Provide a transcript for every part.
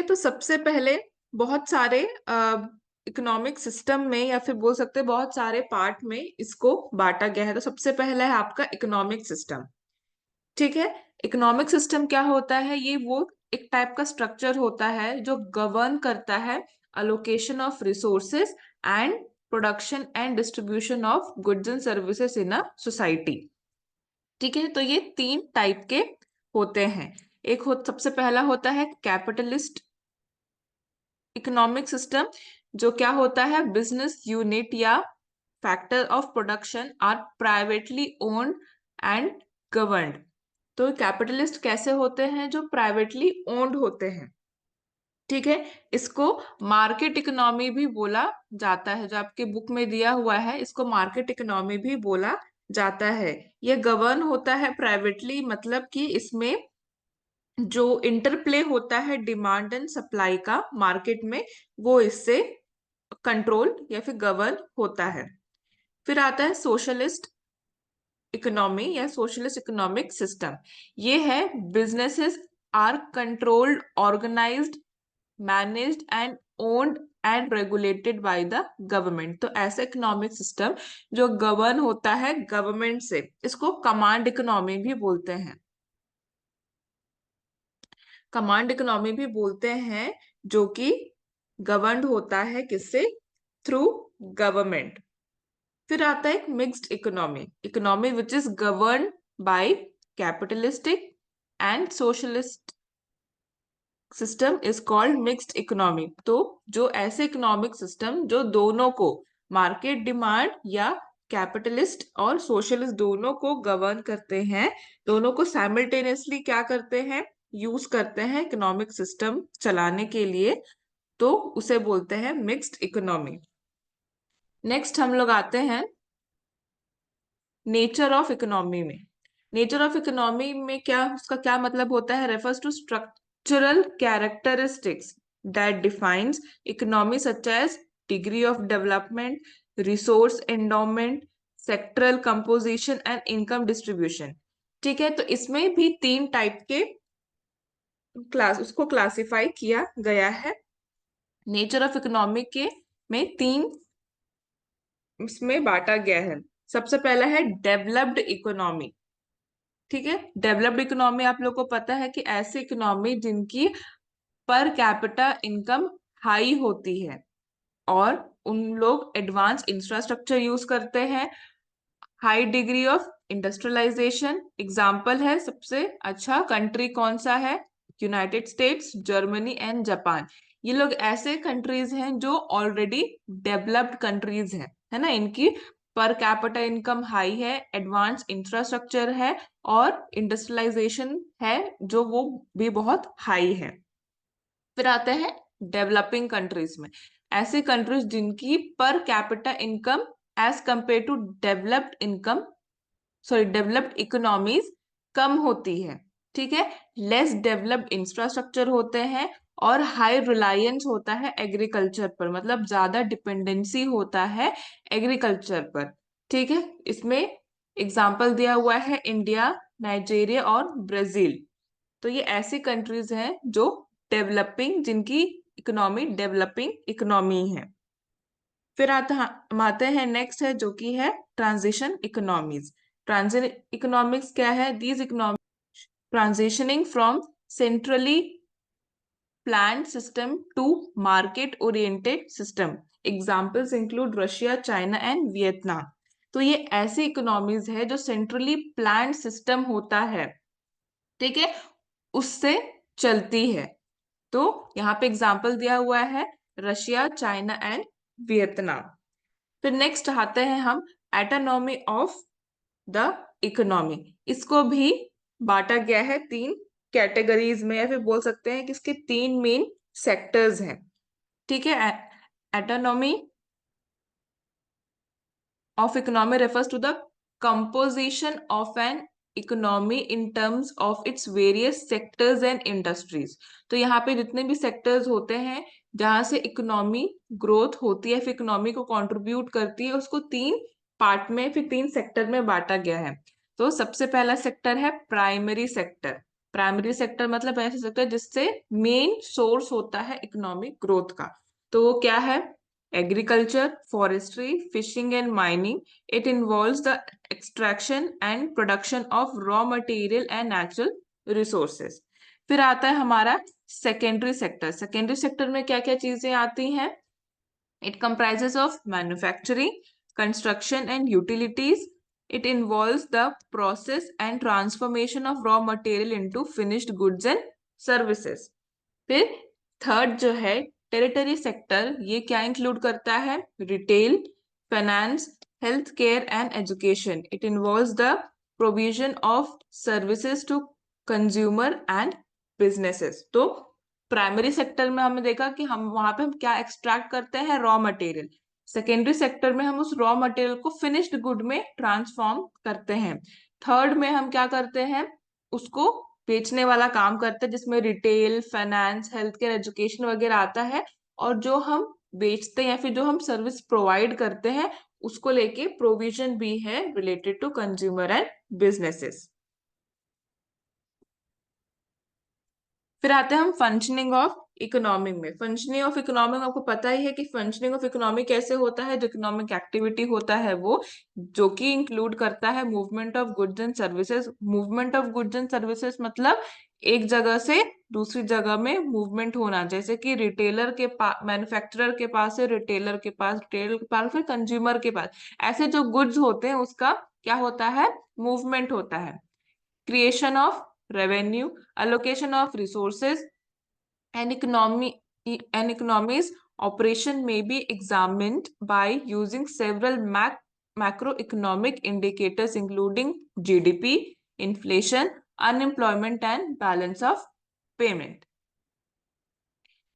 तो सबसे पहले बहुत सारे इकोनॉमिक सिस्टम में या फिर बोल सकते हैं बहुत सारे पार्ट में इसको बांटा गया है। तो सबसे पहला है आपका इकोनॉमिक सिस्टम। ठीक है। इकोनॉमिक सिस्टम क्या होता है? ये वो एक टाइप का स्ट्रक्चर होता है जो गवर्न करता है allocation of resources and production and distribution of goods and services in a society. ठीक है। तो ये तीन टाइप के होते हैं। सबसे पहला होता है कैपिटलिस्ट इकोनॉमिक सिस्टम, जो क्या होता है, बिजनेस यूनिट या factor of production are privately owned and governed. तो कैपिटलिस्ट कैसे होते हैं? जो प्राइवेटली ओन्ड होते हैं। ठीक है। इसको मार्केट इकोनॉमी भी बोला जाता है। जो आपके बुक में दिया हुआ है, इसको मार्केट इकोनॉमी भी बोला जाता है। ये गवर्न होता है प्राइवेटली, मतलब कि इसमें जो इंटरप्ले होता है डिमांड एंड सप्लाई का मार्केट में, वो इससे कंट्रोल या फिर गवर्न होता है। फिर आता है सोशलिस्ट इकोनॉमी या सोशलिस्ट इकोनॉमिक सिस्टम। ये है businesses are controlled, organised, managed and owned and regulated by the government. तो ऐसा इकोनॉमिक सिस्टम जो गवर्न होता है गवर्नमेंट से, इसको कमांड इकोनॉमी भी बोलते हैं। कमांड इकोनॉमी भी बोलते हैं, जो कि गवर्नड होता है किससे? Through government. फिर आता है एक mixed economy, economy which is govern by capitalistic and socialist system is called mixed economy. तो जो ऐसे इकोनॉमिक सिस्टम जो दोनों को, मार्केट डिमांड या कैपिटलिस्ट और सोशलिस्ट, दोनों को गवर्न करते हैं, दोनों को साइमल्टेनियसली क्या करते हैं, यूज करते हैं इकोनॉमिक सिस्टम चलाने के लिए, तो उसे बोलते हैं मिक्स्ड इकोनॉमी। नेक्स्ट हम लोग आते हैं नेचर ऑफ इकोनॉमी में। नेचर ऑफ इकोनॉमी में क्या, उसका क्या मतलब होता है? Refers to structural characteristics that defines economy such as degree of development, resource endowment, sectoral composition and income distribution. ठीक है। तो इसमें भी तीन टाइप के उसको क्लासिफाई किया गया है। नेचर ऑफ इकोनॉमी के में तीन इसमें बांटा गया है। सबसे पहला है डेवलप्ड इकोनॉमी। ठीक है। डेवलप्ड इकोनॉमी आप लोग को पता है कि ऐसी इकोनॉमी जिनकी पर कैपिटा इनकम हाई होती है और उन लोग एडवांस इंफ्रास्ट्रक्चर यूज करते हैं, high degree of industrialisation. Example है सबसे अच्छा कंट्री कौन सा है? United States, Germany and Japan. ये लोग ऐसे कंट्रीज हैं जो ऑलरेडी डेवलप्ड कंट्रीज हैं, है ना। इनकी पर कैपिटा इनकम हाई है, एडवांस इंफ्रास्ट्रक्चर है और इंडस्ट्रियलाइजेशन है जो वो भी बहुत हाई है। फिर आते हैं डेवलपिंग कंट्रीज में, ऐसी कंट्रीज जिनकी per capita income as compare to developed income, sorry developed economies कम होती है। ठीक है। लेस डेवलप्ड इंफ्रास्ट्रक्चर होते हैं और हाई रिलायंस होता है एग्रीकल्चर पर, मतलब ज्यादा डिपेंडेंसी होता है एग्रीकल्चर पर। ठीक है। इसमें एग्जाम्पल दिया हुआ है इंडिया, नाइजीरिया और ब्राजील। तो ये ऐसी कंट्रीज हैं जो डेवलपिंग, जिनकी इकोनॉमी डेवलपिंग इकोनॉमी है। फिर हम आते हैं नेक्स्ट है जो कि है ट्रांजिशन इकोनॉमीज। ट्रांजिशन इकोनॉमिक्स क्या है? These economic transitioning from centrally planned system to market oriented system. Examples include Russia, China and Vietnam. तो ये ऐसी इकोनॉमीज है जो सेंट्रली प्लान्ड सिस्टम होता है, ठीक है, उससे चलती है। तो यहाँ पे एग्जाम्पल दिया हुआ है रशिया, चाइना एंड वियतनाम। फिर नेक्स्ट आते हैं हम एटोनॉमी ऑफ द इकोनॉमी। इसको भी बांटा गया है तीन कैटेगरीज में, या फिर बोल सकते हैं कि इसके तीन मेन सेक्टर्स हैं। ठीक है। Autonomy of economy refers to the composition of an economy in terms of its various sectors and industries। तो यहाँ पे जितने भी सेक्टर्स होते हैं जहां से इकोनॉमी ग्रोथ होती है, फिर इकोनॉमी को कंट्रीब्यूट करती है, उसको तीन पार्ट में, फिर तीन सेक्टर में बांटा गया है। तो सबसे पहला सेक्टर है प्राइमरी सेक्टर। प्राइमरी सेक्टर मतलब ऐसा सेक्टर जिससे मेन सोर्स होता है इकोनॉमिक ग्रोथ का। तो वो क्या है? Agriculture, forestry, fishing and mining. It involves the extraction and production of raw material and natural resources. फिर आता है हमारा सेकेंडरी सेक्टर। सेकेंडरी सेक्टर में क्या क्या चीजें आती हैं? It comprises of manufacturing, construction, and utilities. It involves the process and transformation of raw material into finished goods and services. फिर थर्ड जो है टेरिटरी सेक्टर, ये क्या इंक्लूड करता है? Retail, finance, health care and education. It involves the provision of services to consumer and businesses. तो primary sector में हमने देखा कि हम वहां पे हम क्या एक्सट्रैक्ट करते हैं? Raw material. सेकेंडरी सेक्टर में हम उस रॉ मटेरियल को फिनिश्ड गुड में ट्रांसफॉर्म करते हैं. थर्ड में हम क्या करते हैं? उसको बेचने वाला काम करते हैं, जिसमें retail, finance, health care, education वगैरह आता है. और जो हम बेचते हैं या फिर जो हम सर्विस प्रोवाइड करते हैं उसको लेके प्रोविजन भी है related to consumer and businesses. फिर आते हैं हम फंक्शनिंग ऑफ इकोनॉमी में. फंक्शनिंग ऑफ इकोनॉमी में आपको पता ही है कि फंक्शनिंग ऑफ इकोनॉमी कैसे होता है. जो इकोनॉमिक एक्टिविटी होता है वो जो कि इंक्लूड करता है movement of goods and services. Movement of goods and services मतलब एक जगह से दूसरी जगह में मूवमेंट होना. जैसे कि रिटेलर के पास, मैन्युफैक्चरर के पास से रिटेलर के पास, रिटेलर के पास फिर कंज्यूमर के पास. ऐसे जो गुड्स होते हैं उसका क्या होता है? मूवमेंट होता है. Creation of revenue, allocation of resources, and economy's operation may be examined by using several macroeconomic indicators including GDP, inflation, unemployment and balance of payment.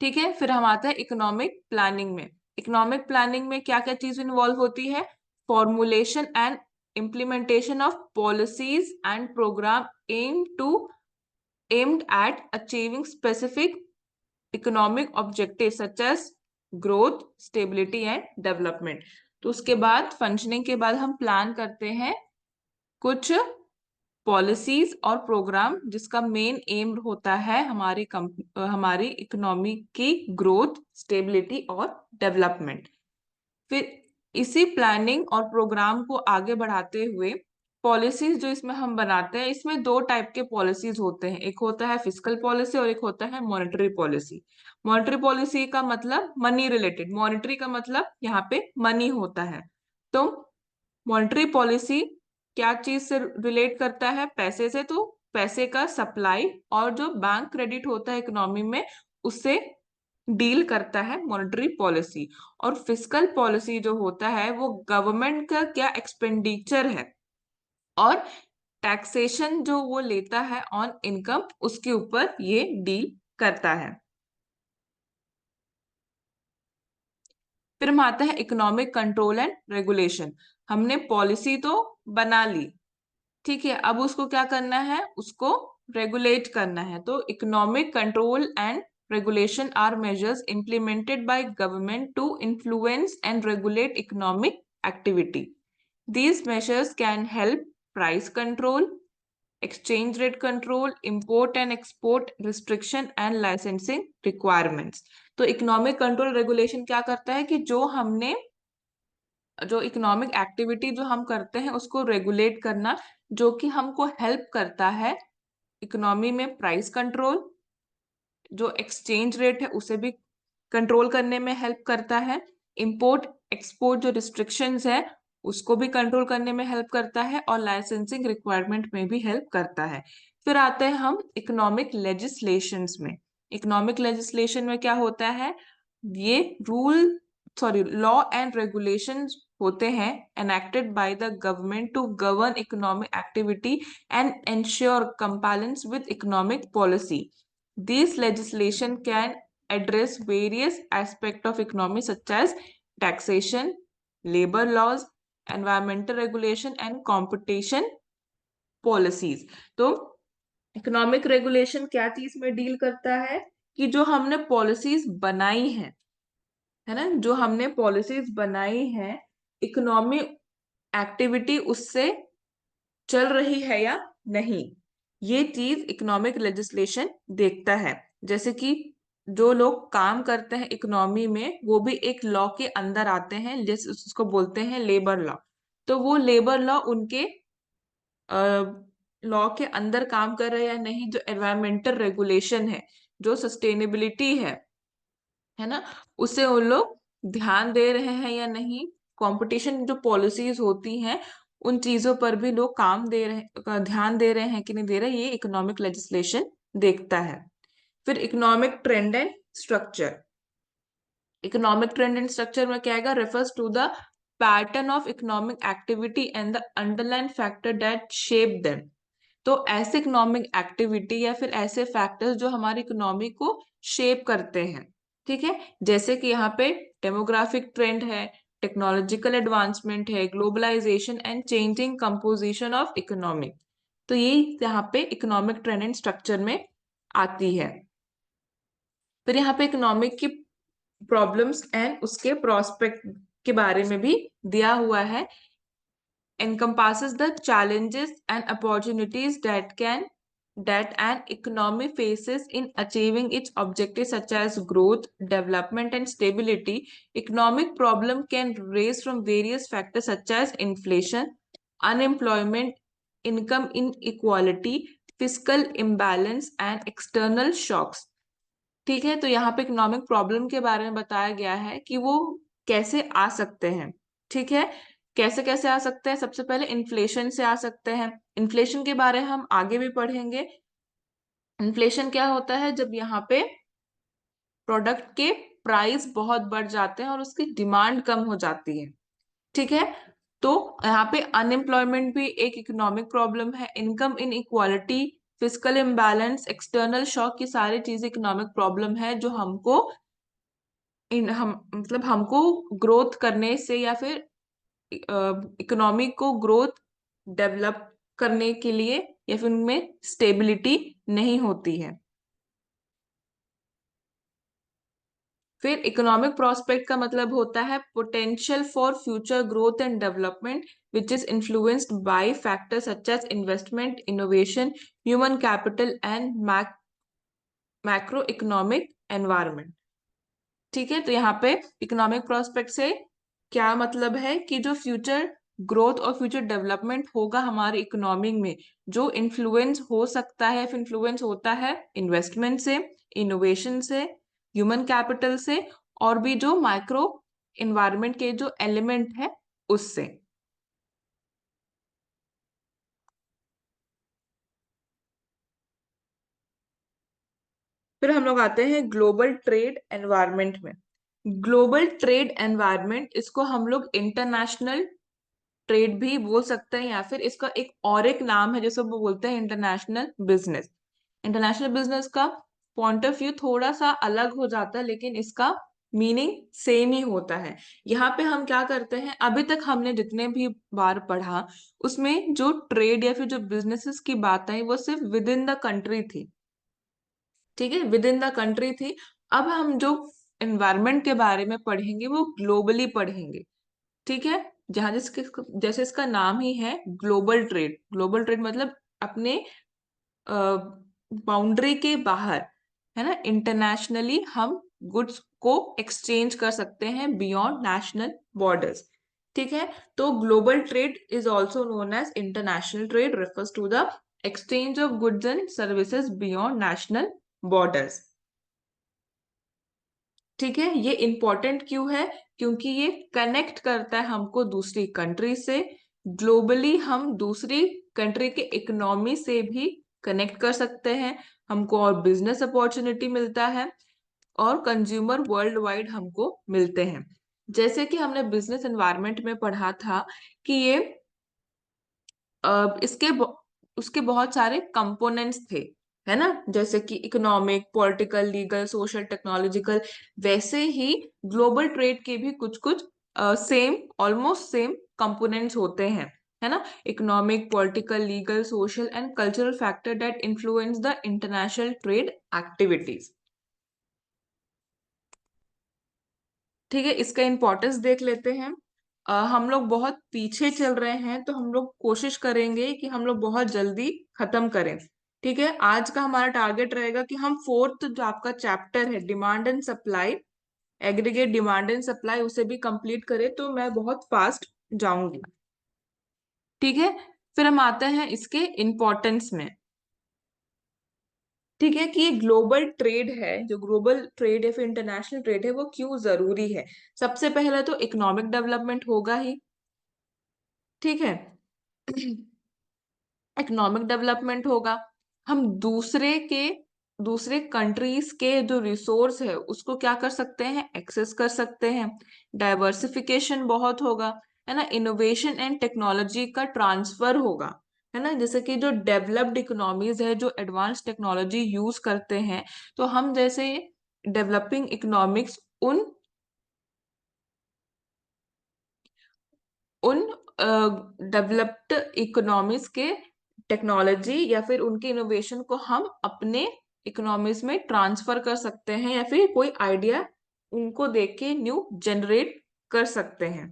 ठीक है. फिर हम आते हैं इकोनॉमिक प्लानिंग में. इकोनॉमिक प्लानिंग में क्या क्या चीज इन्वॉल्व होती है? Formulation and implementation of policies and program aimed at achieving specific economic objectives such as growth, stability and development. तो उसके बाद फंक्शनिंग के बाद हम प्लान करते हैं कुछ पॉलिसीज और प्रोग्राम जिसका मेन एम होता है हमारी इकोनॉमी की ग्रोथ, स्टेबिलिटी और डेवलपमेंट. फिर इसी प्लानिंग और प्रोग्राम को आगे बढ़ाते हुए पॉलिसीज जो इसमें हम बनाते हैं, इसमें दो टाइप के पॉलिसीज होते हैं. एक होता है फिस्कल पॉलिसी और एक होता है मॉनेटरी पॉलिसी. मॉनेटरी पॉलिसी का मतलब मनी रिलेटेड, मॉनेटरी का मतलब यहाँ पे मनी होता है. तो मॉनेटरी पॉलिसी क्या चीज से रिलेट करता है? पैसे से. तो पैसे का सप्लाई और जो बैंक क्रेडिट होता है इकोनॉमी में उससे डील करता है मॉनेटरी पॉलिसी. और फिस्कल पॉलिसी जो होता है वो गवर्नमेंट का क्या एक्सपेंडिचर है और टैक्सेशन जो वो लेता है ऑन इनकम, उसके ऊपर ये डील करता है. फिर हम आते हैं इकोनॉमिक कंट्रोल एंड रेगुलेशन. हमने पॉलिसी तो बना ली, ठीक है. अब उसको क्या करना है? उसको रेगुलेट करना है. तो economic control and regulation are measures implemented by government to influence and regulate economic activity. These measures can help price control, exchange rate control, import and export restriction and licensing requirements. तो economic control regulation क्या करता है कि जो economic activity जो हम करते हैं उसको रेगुलेट करना, जो कि हमको हेल्प करता है इकोनॉमी में प्राइस कंट्रोल, जो एक्सचेंज रेट है उसे भी कंट्रोल करने में हेल्प करता है, इंपोर्ट एक्सपोर्ट जो रिस्ट्रिक्शंस है उसको भी कंट्रोल करने में हेल्प करता है और लाइसेंसिंग रिक्वायरमेंट में भी हेल्प करता है. फिर आते हैं हम इकोनॉमिक लेजिस्लेशंस में. इकोनॉमिक लेजिस्लेशन में क्या होता है? ये लॉ एंड रेगुलेशंस होते हैं enacted by the government to govern economic activity and ensure compliance with economic policy. This legislation can address various aspects of economy such as taxation, labor laws, environmental regulation and competition policies. तो economic regulation क्या चीज में deal करता है? कि जो हमने policies बनाई है ना, जो हमने पॉलिसीज बनाई है, इकोनॉमी एक्टिविटी उससे चल रही है या नहीं. ये चीज इकोनॉमिक लेजिस्लेशन देखता है। जैसे कि जो लोग काम करते हैं इकोनॉमी में वो भी एक लॉ के अंदर आते हैं, जैसे उसको बोलते हैं लेबर लॉ। तो वो लेबर लॉ उनके लॉ के अंदर काम कर रहे हैं या नहीं, जो एनवायरमेंटल रेगुलेशन है, जो सस्टेनेबिलिटी है ना, उसे वो लोग ध्यान दे रहे हैं या नहीं, कंपटीशन जो पॉलिसीज होती हैं उन चीजों पर भी लोग काम दे रहे ध्यान दे रहे हैं कि नहीं दे रहे, ये इकोनॉमिक लेजिस्लेशन देखता है। फिर economic trend and structure. Economic trend and structure में क्या आएगा? Refers to the pattern of economic activity and the underline factor that shape them. तो ऐसे इकोनॉमिक एक्टिविटी या फिर ऐसे फैक्टर्स जो हमारी इकोनॉमी को शेप करते हैं, ठीक है, जैसे कि यहाँ पे डेमोग्राफिक ट्रेंड है, टेक्नोलॉजिकल एडवांसमेंट है, globalisation and changing composition of economy. तो ये यहाँ पे इकोनॉमिक ट्रेंड एंड स्ट्रक्चर में आती है। फिर यहाँ पे इकोनॉमिक की प्रॉब्लम्स एंड उसके प्रोस्पेक्ट के बारे में भी दिया हुआ है। encompasses the challenges and opportunities that an economy faces in achieving its objectives such as growth, development and stability. Economic problem can raise from various factors such as inflation, unemployment, income inequality, fiscal imbalance and external shocks। ठीक है, तो यहाँ पे economic problem के बारे में बताया गया है कि वो कैसे आ सकते हैं। ठीक है, कैसे कैसे आ सकते हैं? सबसे पहले इन्फ्लेशन से आ सकते हैं। इन्फ्लेशन के बारे में हम आगे भी पढ़ेंगे। इन्फ्लेशन क्या होता है? जब यहाँ पे प्रोडक्ट के प्राइस बहुत बढ़ जाते हैं और उसकी डिमांड कम हो जाती है। ठीक है, तो यहाँ पे अनएम्प्लॉयमेंट भी एक इकोनॉमिक प्रॉब्लम है, income in equality, physical imbalance, external shock, की सारी चीजें इकोनॉमिक प्रॉब्लम है जो हमको हम मतलब हमको ग्रोथ करने से या फिर इकोनॉमी को ग्रोथ डेवलप करने के लिए या फिर उनमें स्टेबिलिटी नहीं होती है। फिर इकोनॉमिक प्रोस्पेक्ट का मतलब होता है potential for future growth and development which is influenced by factors such as investment, innovation, human capital and macro economic environment. ठीक है, तो यहाँ पे इकोनॉमिक प्रोस्पेक्ट से क्या मतलब है कि जो फ्यूचर ग्रोथ और फ्यूचर डेवलपमेंट होगा हमारी इकोनॉमी में, जो इन्फ्लुएंस हो सकता है, इन्फ्लुएंस होता है इन्वेस्टमेंट से, इनोवेशन से, ह्यूमन कैपिटल से, और भी जो माइक्रो इन्वायरमेंट के जो एलिमेंट है उससे। फिर हम लोग आते हैं ग्लोबल ट्रेड एनवायरनमेंट में। ग्लोबल ट्रेड एनवायरनमेंट, इसको हम लोग इंटरनेशनल ट्रेड भी बोल सकते हैं या फिर इसका एक और एक नाम है जिसे वो बोलते हैं इंटरनेशनल बिजनेस। इंटरनेशनल बिजनेस का पॉइंट ऑफ व्यू थोड़ा सा अलग हो जाता है लेकिन इसका मीनिंग सेम ही होता है। यहाँ पे हम क्या करते हैं, अभी तक हमने जितने भी बार पढ़ा उसमें जो ट्रेड या फिर जो बिजनेसेस की बात आई वो सिर्फ विद इन द कंट्री थी। ठीक है, विद इन द कंट्री थी। अब हम जो एनवायरमेंट के बारे में पढ़ेंगे वो ग्लोबली पढ़ेंगे। ठीक है, जहां जिसके जैसे इसका नाम ही है ग्लोबल ट्रेड। ग्लोबल ट्रेड मतलब अपने बाउंड्री के बाहर, है ना, इंटरनेशनली हम गुड्स को एक्सचेंज कर सकते हैं बियॉन्ड नेशनल बॉर्डर्स। ठीक है, तो global trade is also known as international trade, refers to the exchange of goods and services beyond national borders. ठीक है, ये इंपॉर्टेंट क्यों है? क्योंकि ये कनेक्ट करता है हमको दूसरी कंट्री से। ग्लोबली हम दूसरी कंट्री के इकोनॉमी से भी कनेक्ट कर सकते हैं, हमको और बिजनेस अपॉर्चुनिटी मिलता है और कंज्यूमर वर्ल्ड वाइड हमको मिलते हैं। जैसे कि हमने बिजनेस एनवायरनमेंट में पढ़ा था कि ये उसके बहुत सारे कंपोनेंट्स थे, है ना, जैसे कि economic, political, legal, social, technological. वैसे ही ग्लोबल ट्रेड के भी कुछ कुछ सेम, ऑलमोस्ट सेम कंपोनेंट्स होते हैं, है ना। Economic, political, legal, social and cultural factor that influence the international trade activities. ठीक है, इसका इंपॉर्टेंस देख लेते हैं। हम लोग बहुत पीछे चल रहे हैं तो हम लोग कोशिश करेंगे कि हम लोग बहुत जल्दी खत्म करें। ठीक है, आज का हमारा टारगेट रहेगा कि हम फोर्थ जो आपका चैप्टर है demand and supply, aggregate demand and supply, उसे भी कंप्लीट करें, तो मैं बहुत फास्ट जाऊंगी। ठीक है, फिर हम आते हैं इसके इम्पोर्टेंस में। ठीक है, कि ये ग्लोबल ट्रेड है, जो ग्लोबल ट्रेड या फिर इंटरनेशनल ट्रेड है वो क्यों जरूरी है। सबसे पहले तो इकोनॉमिक डेवलपमेंट होगा ही। ठीक है, इकोनॉमिक डेवलपमेंट होगा, हम दूसरे कंट्रीज के जो रिसोर्स है उसको क्या कर सकते हैं, एक्सेस कर सकते हैं। डाइवर्सिफिकेशन बहुत होगा, है ना। इनोवेशन एंड टेक्नोलॉजी का ट्रांसफर होगा, है ना। जैसे कि जो डेवलप्ड इकोनॉमीज है जो एडवांस टेक्नोलॉजी यूज करते हैं, तो हम जैसे डेवलपिंग इकोनॉमिक्स उन उन डेवलप्ड इकोनॉमीज के टेक्नोलॉजी या फिर उनके इनोवेशन को हम अपने इकोनॉमीज में ट्रांसफर कर सकते हैं, या फिर कोई आइडिया उनको देख के न्यू जनरेट कर सकते हैं।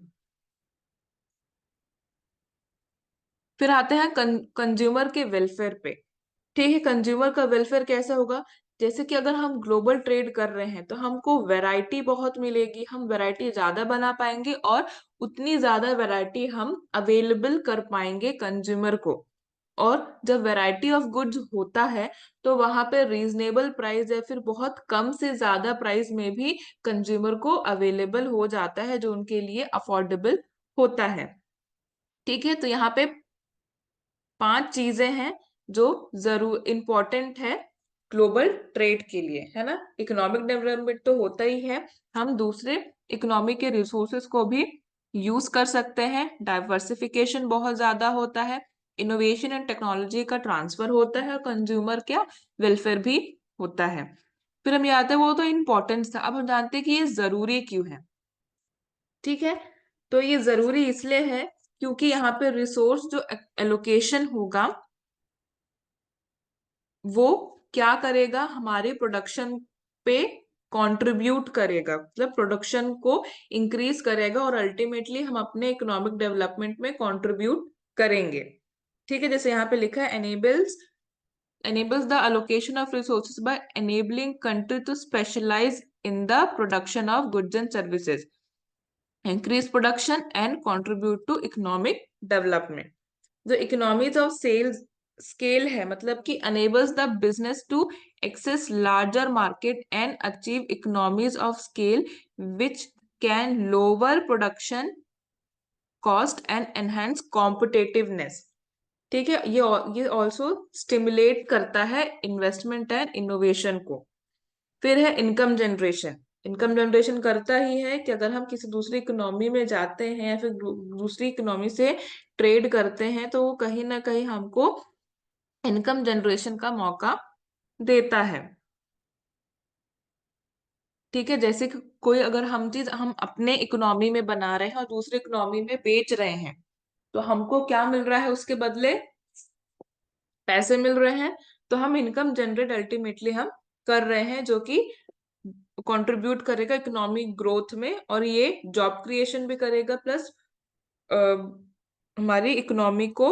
फिर आते हैं कंज्यूमर के वेलफेयर पे। ठीक है, कंज्यूमर का वेलफेयर कैसे होगा, जैसे कि अगर हम ग्लोबल ट्रेड कर रहे हैं तो हमको वैरायटी बहुत मिलेगी, हम वैरायटी ज्यादा बना पाएंगे और उतनी ज्यादा वैरायटी हम अवेलेबल कर पाएंगे कंज्यूमर को। और जब वैरायटी ऑफ गुड्स होता है तो वहां पे रीजनेबल प्राइस या फिर बहुत कम से ज्यादा प्राइस में भी कंज्यूमर को अवेलेबल हो जाता है, जो उनके लिए अफोर्डेबल होता है। ठीक है, तो यहाँ पे 5 चीजें हैं जो जरूर इंपॉर्टेंट है ग्लोबल ट्रेड के लिए, है ना। इकोनॉमिक डेवलपमेंट तो होता ही है, हम दूसरे इकोनॉमी के रिसोर्सेज को भी यूज कर सकते हैं। डाइवर्सिफिकेशन बहुत ज्यादा होता है, इनोवेशन एंड टेक्नोलॉजी का ट्रांसफर होता है, और कंज्यूमर क्या वेलफेयर भी होता है। फिर हम ये आते हैं, वो तो इम्पोर्टेंस था, अब हम जानते हैं कि ये जरूरी क्यों है। ठीक है, तो ये जरूरी इसलिए है क्योंकि यहाँ पे रिसोर्स जो एलोकेशन होगा वो क्या करेगा, हमारे प्रोडक्शन पे कंट्रीब्यूट करेगा, मतलब प्रोडक्शन को इंक्रीज करेगा और अल्टीमेटली हम अपने इकोनॉमिक डेवलपमेंट में कंट्रीब्यूट करेंगे। ठीक है, जैसे यहाँ पे लिखा है enables the allocation of resources by enabling country to specialize in the production of goods and services, increase production and contribute to economic development। जो इकोनॉमीज ऑफ सेल्स स्केल है, मतलब कि enables the business to access larger market and achieve economies of scale which can lower production cost and enhance competitiveness. ठीक है, ये also stimulate करता है investment and innovation को। फिर है इनकम जनरेशन। इनकम जनरेशन करता ही है कि अगर हम किसी दूसरी इकोनॉमी में जाते हैं या फिर दूसरी इकोनॉमी से ट्रेड करते हैं तो वो कहीं ना कहीं हमको इनकम जनरेशन का मौका देता है। ठीक है, जैसे कि कोई अगर हम चीज हम अपने इकोनॉमी में बना रहे हैं और दूसरे इकोनॉमी में बेच रहे हैं, तो हमको क्या मिल रहा है उसके बदले, पैसे मिल रहे हैं। तो हम इनकम जनरेट अल्टीमेटली हम कर रहे हैं, जो कि कंट्रीब्यूट करेगा इकोनॉमिक ग्रोथ में, और ये जॉब क्रिएशन भी करेगा, प्लस हमारी इकोनॉमी को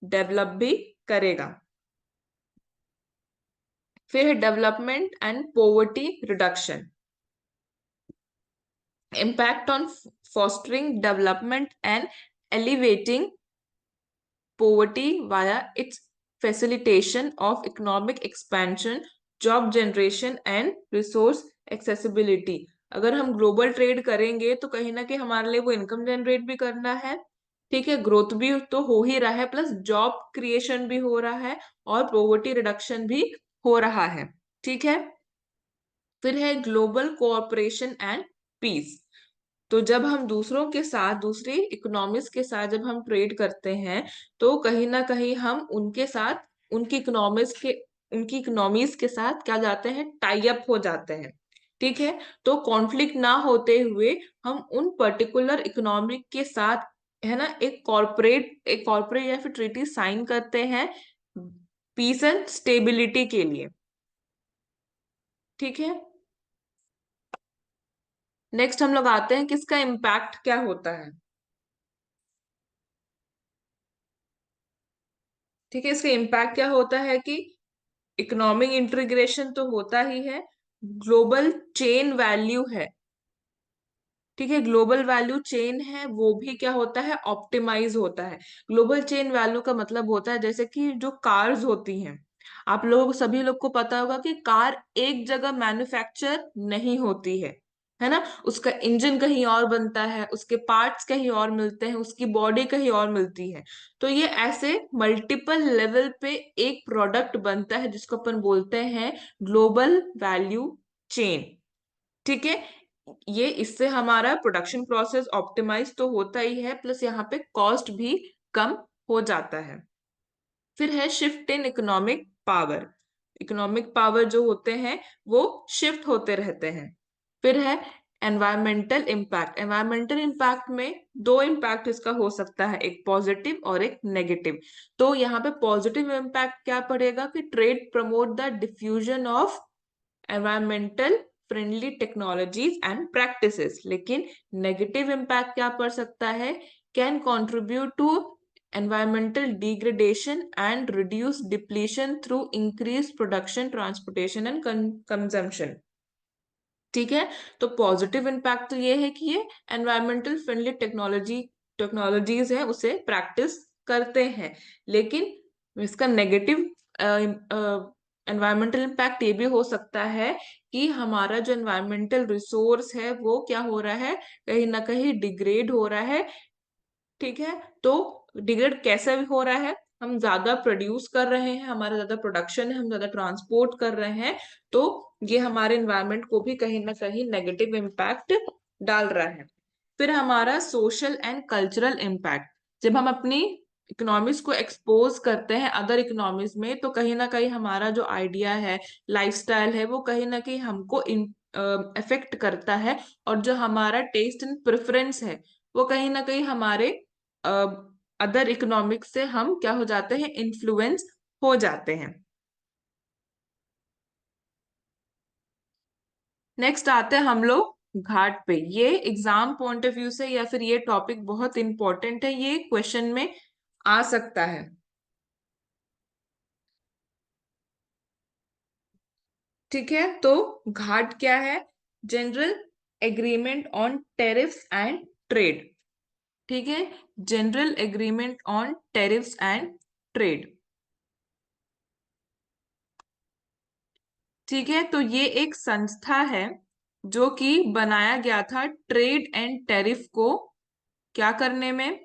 डेवलप भी करेगा। फिर है development and poverty reduction. Impact on fostering development and elevating poverty via its facilitation of economic expansion, job generation and resource accessibility। अगर हम ग्लोबल ट्रेड करेंगे तो कहीं ना कहीं हमारे लिए वो इनकम जनरेट भी करना है। ठीक है, ग्रोथ भी तो हो ही रहा है, प्लस जॉब क्रिएशन भी हो रहा है और पॉवर्टी रिडक्शन भी हो रहा है। ठीक है, फिर है ग्लोबल कोऑपरेशन एंड पीस। तो जब हम दूसरों के साथ, दूसरी इकोनॉमीज के साथ जब हम ट्रेड करते हैं, तो कहीं ना कहीं हम उनके साथ, उनकी इकोनॉमीज के साथ क्या जाते हैं, टाई अप हो जाते हैं। ठीक है, तो कॉन्फ्लिक्ट ना होते हुए हम उन पर्टिकुलर इकोनॉमिक के साथ, है ना, एक कॉर्पोरेट या फिर ट्रीटी साइन करते हैं पीस एंड स्टेबिलिटी के लिए। ठीक है, नेक्स्ट हम लोग आते हैं कि इसका इम्पैक्ट क्या होता है। ठीक है, इसका इम्पैक्ट क्या होता है कि इकोनॉमिक इंटीग्रेशन तो होता ही है, ग्लोबल चेन वैल्यू है, ठीक है, ग्लोबल वैल्यू चेन है, वो भी क्या होता है, ऑप्टिमाइज होता है। ग्लोबल चेन वैल्यू का मतलब होता है जैसे कि जो कार्स होती हैं, आप लोग सभी लोग को पता होगा कि कार एक जगह मैन्युफैक्चर नहीं होती है ना, उसका इंजन कहीं और बनता है, उसके पार्ट्स कहीं और मिलते हैं, उसकी बॉडी कहीं और मिलती है। तो ये ऐसे मल्टीपल लेवल पे एक प्रोडक्ट बनता है जिसको अपन बोलते हैं ग्लोबल वैल्यू चेन, ठीक है। ये इससे हमारा प्रोडक्शन प्रोसेस ऑप्टिमाइज तो होता ही है, प्लस यहाँ पे कॉस्ट भी कम हो जाता है। फिर है shift in economic power, economic power जो होते हैं वो शिफ्ट होते रहते हैं। फिर है एनवायरमेंटल इम्पैक्ट, एनवायरमेंटल इम्पैक्ट में दो इम्पैक्ट इसका हो सकता है, एक पॉजिटिव और एक नेगेटिव। तो यहाँ पे पॉजिटिव इम्पैक्ट क्या पड़ेगा कि trade promote the diffusion of environmental friendly technologies and practices, लेकिन नेगेटिव इम्पैक्ट क्या पड़ सकता है, can contribute to environmental degradation and reduce depletion through increased production, transportation and consumption, ठीक है। तो पॉजिटिव इम्पैक्ट तो ये है कि ये एनवायरमेंटल फ्रेंडली टेक्नोलॉजीज है उसे प्रैक्टिस करते हैं, लेकिन इसका नेगेटिव एनवायरमेंटल इम्पैक्ट ये भी हो सकता है कि हमारा जो एनवायरमेंटल रिसोर्स है वो क्या हो रहा है, कहीं ना कहीं डिग्रेड हो रहा है, ठीक है। तो डिग्रेड कैसे भी हो रहा है, हम ज्यादा प्रोड्यूस कर रहे हैं, हमारा ज्यादा प्रोडक्शन है, हम ज्यादा ट्रांसपोर्ट कर रहे हैं, तो ये हमारे एनवायरनमेंट को भी कहीं ना कहीं नेगेटिव इम्पैक्ट डाल रहा है। फिर हमारा सोशल एंड कल्चरल इम्पैक्ट, जब हम अपनी इकोनॉमीज को एक्सपोज करते हैं अदर इकोनॉमीज में, तो कहीं ना कहीं हमारा जो आइडिया है, लाइफस्टाइल है, वो कहीं ना कहीं हमको इफेक्ट करता है, और जो हमारा टेस्ट एंड प्रेफरेंस है वो कहीं ना कहीं हमारे अदर इकोनॉमिक से हम क्या हो जाते हैं, इन्फ्लुएंस हो जाते हैं। नेक्स्ट आते हैं हम लोग घाट पे। ये एग्जाम पॉइंट ऑफ व्यू से या फिर ये टॉपिक बहुत इंपॉर्टेंट है, ये क्वेश्चन में आ सकता है, ठीक है। तो घाट क्या है, general agreement on tariffs and trade, ठीक है, general agreement on tariffs and trade, ठीक है। तो ये एक संस्था है जो कि बनाया गया था ट्रेड एंड टैरिफ को क्या करने में,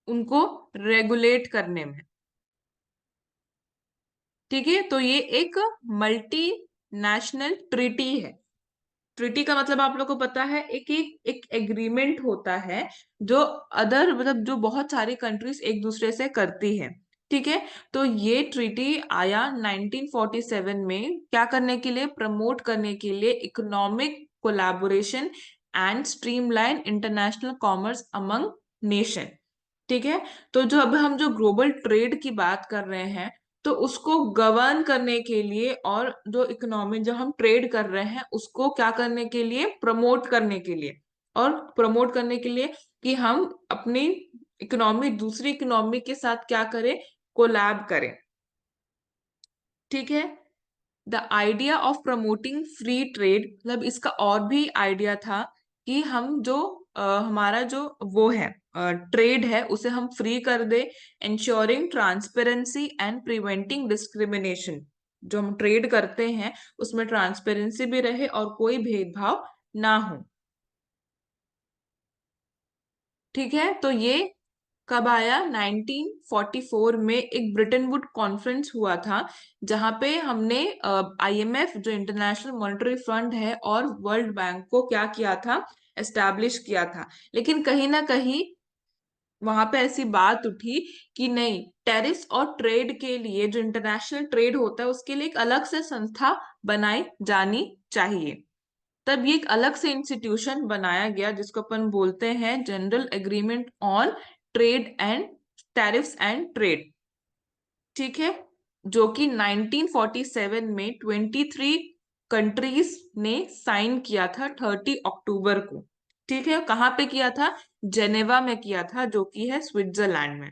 उनको रेगुलेट करने में, ठीक है। तो ये एक मल्टी नेशनल ट्रीटी है। ट्रीटी का मतलब आप लोग को पता है, एक एग्रीमेंट होता है जो अदर मतलब जो बहुत सारी कंट्रीज एक दूसरे से करती है, ठीक है। तो ये ट्रीटी आया 1947 में, क्या करने के लिए, प्रमोट करने के लिए economic collaboration and streamline international commerce among nation, ठीक है। तो जो अब हम जो ग्लोबल ट्रेड की बात कर रहे हैं, तो उसको गवर्न करने के लिए और जो इकोनॉमी जो हम ट्रेड कर रहे हैं उसको क्या करने के लिए, प्रमोट करने के लिए, और प्रमोट करने के लिए कि हम अपनी इकोनॉमी दूसरी इकोनॉमी के साथ क्या करें, कोलैब करें, ठीक है। The idea of promoting free trade, मतलब इसका और भी आइडिया था कि हम जो हमारा जो वो है ट्रेड है उसे हम फ्री कर दे, ensuring transparency and preventing discrimination, जो हम ट्रेड करते हैं उसमें ट्रांसपेरेंसी भी रहे और कोई भेदभाव ना हो, ठीक है। तो ये कब आया, 1944 में एक ब्रिटेन वुड कॉन्फ्रेंस हुआ था, जहां पे हमने आईएमएफ जो इंटरनेशनल मॉनेटरी फंड है और वर्ल्ड बैंक को क्या किया था, एस्टैब्लिश किया था। लेकिन कहीं ना कहीं वहां पे ऐसी बात उठी कि नहीं, टैरिफ्स और ट्रेड के लिए, जो इंटरनेशनल ट्रेड होता है उसके लिए एक अलग से संस्था बनाई जानी चाहिए। तब ये एक अलग से इंस्टीट्यूशन बनाया गया जिसको अपन बोलते हैं general agreement on trade and tariffs and trade, ठीक है, जो कि 1947 में 23 कंट्रीज ने साइन किया था 30 अक्टूबर को, ठीक है। कहाँ पे किया था, जेनेवा में किया था, जो कि है स्विट्जरलैंड में।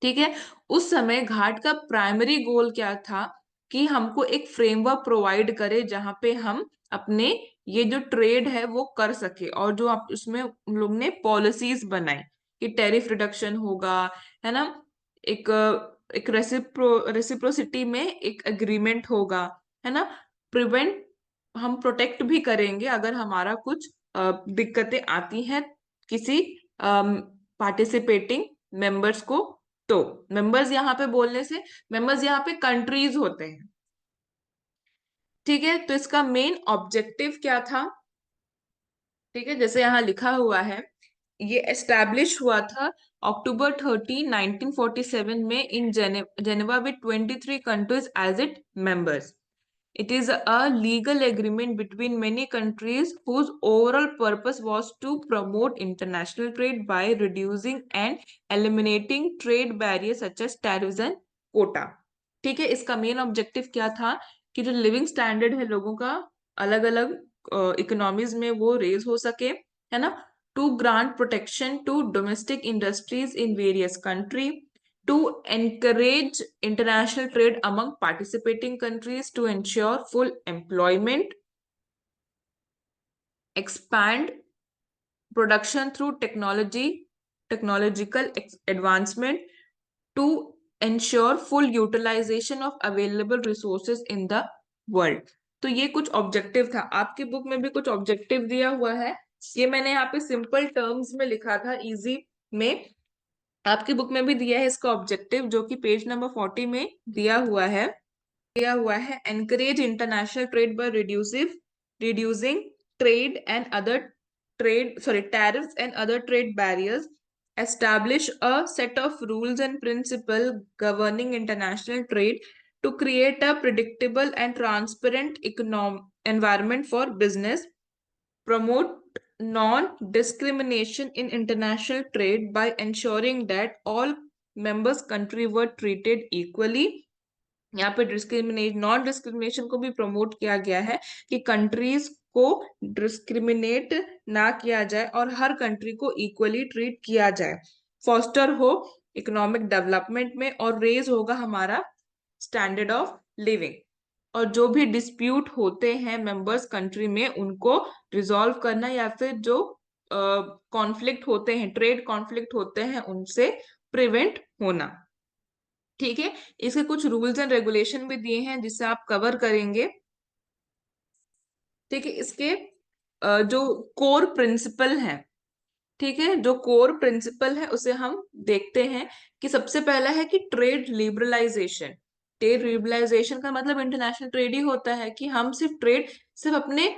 ठीक है। उस समय घाट का प्राइमरी गोल क्या था कि हमको एक फ्रेमवर्क प्रोवाइड करे जहां पे हम अपने ये जो ट्रेड है वो कर सके, और जो आप उसमें उन लोग ने पॉलिसीज बनाई कि टैरिफ रिडक्शन होगा, है ना, एक एक रेसिप्रोसिटी में एक एग्रीमेंट होगा, है ना, प्रिवेंट, हम प्रोटेक्ट भी करेंगे अगर हमारा कुछ दिक्कतें आती हैं किसी पार्टिसिपेटिंग मेंबर्स को। तो मेंबर्स यहाँ पे बोलने से, मेंबर्स यहाँ पे कंट्रीज होते हैं। ठीक है, तो इसका मेन ऑब्जेक्टिव क्या था? ठीक है, जैसे यहाँ लिखा हुआ है, ये एस्टैब्लिश हुआ था अक्टूबर 30, 1947 में in Geneva with 23 countries as it members. It is a legal agreement between many countries whose overall purpose was to promote international trade by reducing and eliminating trade barriers such as tariffs and quota. ठीक है, इसका main objective क्या था कि जो living standard है लोगों का अलग अलग इकोनॉमीज में वो रेज हो सके, है ना, to grant protection to domestic industries in various country, to encourage international trade among participating countries, to ensure full employment, expand production through technological advancement, to ensure full utilization of available resources in the world. तो ये कुछ objective था, आपकी book में भी कुछ objective दिया हुआ है, ये मैंने यहाँ पे सिंपल टर्म्स में लिखा था, इजी में। आपकी बुक में भी दिया है इसका ऑब्जेक्टिव, जो कि पेज नंबर 40 में दिया हुआ है encourage international trade by reducing trade and other tariffs and other trade barriers, establish a set of rules and principles governing international trade to create a predictable and transparent environment for business, promote non-discrimination in international trade by ensuring that all members country were treated equally. यहाँ पे non discrimination को भी promote किया गया है कि countries को discriminate ना किया जाए और हर कंट्री को इक्वली ट्रीट किया जाए, फॉस्टर हो इकोनॉमिक डेवलपमेंट में, और रेज होगा हमारा स्टैंडर्ड ऑफ लिविंग, और जो भी डिस्प्यूट होते हैं मेंबर्स कंट्री में उनको रिजॉल्व करना, या फिर जो कॉन्फ्लिक्ट होते हैं, ट्रेड कॉन्फ्लिक्ट होते हैं, उनसे प्रिवेंट होना। ठीक है, इसके कुछ रूल्स एंड रेगुलेशन भी दिए हैं जिससे आप कवर करेंगे। ठीक है, इसके जो कोर प्रिंसिपल है, ठीक है, जो कोर प्रिंसिपल है उसे हम देखते हैं कि सबसे पहला है कि ट्रेड लिबरलाइजेशन। ट्रेड लिबरलाइजेशन का मतलब इंटरनेशनल ट्रेड ही होता है कि हम सिर्फ अपने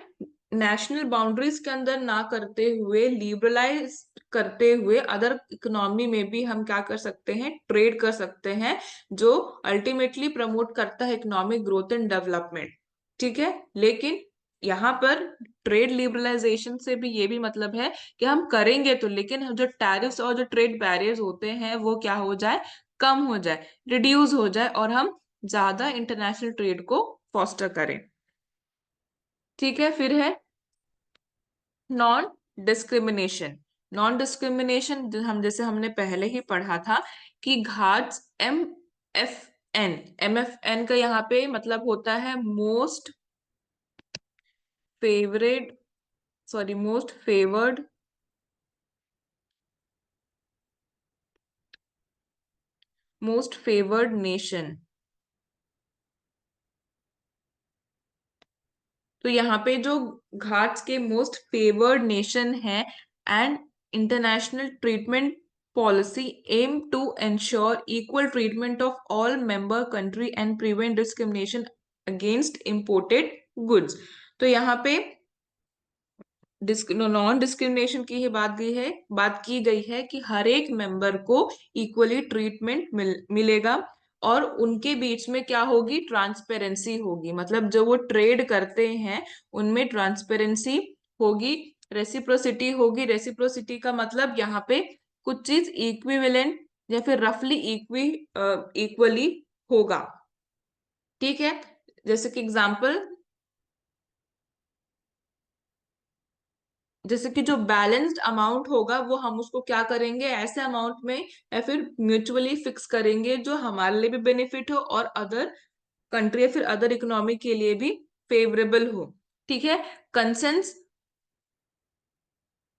नेशनल बाउंड्रीज के अंदर ना करते हुए, लिबरलाइज करते हुए अदर इकोनॉमी में भी हम क्या कर सकते हैं, ट्रेड कर सकते हैं, जो अल्टीमेटली प्रमोट करता है इकोनॉमिक ग्रोथ एंड डेवलपमेंट। ठीक है, लेकिन यहाँ पर ट्रेड लिबरलाइजेशन से भी ये भी मतलब है कि हम करेंगे तो, लेकिन जो टैरिफ्स और जो ट्रेड बैरियर्स होते हैं वो क्या हो जाए, कम हो जाए, रिड्यूस हो जाए, और हम ज्यादा इंटरनेशनल ट्रेड को फॉस्टर करें। ठीक है, फिर है नॉन डिस्क्रिमिनेशन। नॉन डिस्क्रिमिनेशन हम जैसे हमने पहले ही पढ़ा था कि घाट्स एम एफ एन का यहाँ पे मतलब होता है favourite most favoured most favoured nation. तो यहाँ पे जो घाट्स के मोस्ट फेवर्ड नेशन है, and international treatment policy aim to ensure equal treatment of all member country and prevent discrimination against imported goods. तो यहाँ पे नॉन डिस्क्रिमिनेशन की ही बात की गई है कि हर एक मेंबर को इक्वली ट्रीटमेंट मिलेगा, और उनके बीच में क्या होगी, ट्रांसपेरेंसी होगी, मतलब जो वो ट्रेड करते हैं उनमें ट्रांसपेरेंसी होगी, रेसिप्रोसिटी होगी। रेसिप्रोसिटी का मतलब यहाँ पे कुछ चीज इक्विवेलेंट या फिर रफली इक्वली होगा। ठीक है, जैसे कि जो बैलेंस्ड अमाउंट होगा वो हम उसको क्या करेंगे, ऐसे अमाउंट में या फिर म्यूचुअली फिक्स करेंगे जो हमारे लिए भी बेनिफिट हो और अदर कंट्री या फिर अदर इकोनॉमी के लिए भी फेवरेबल हो। ठीक है। Conscience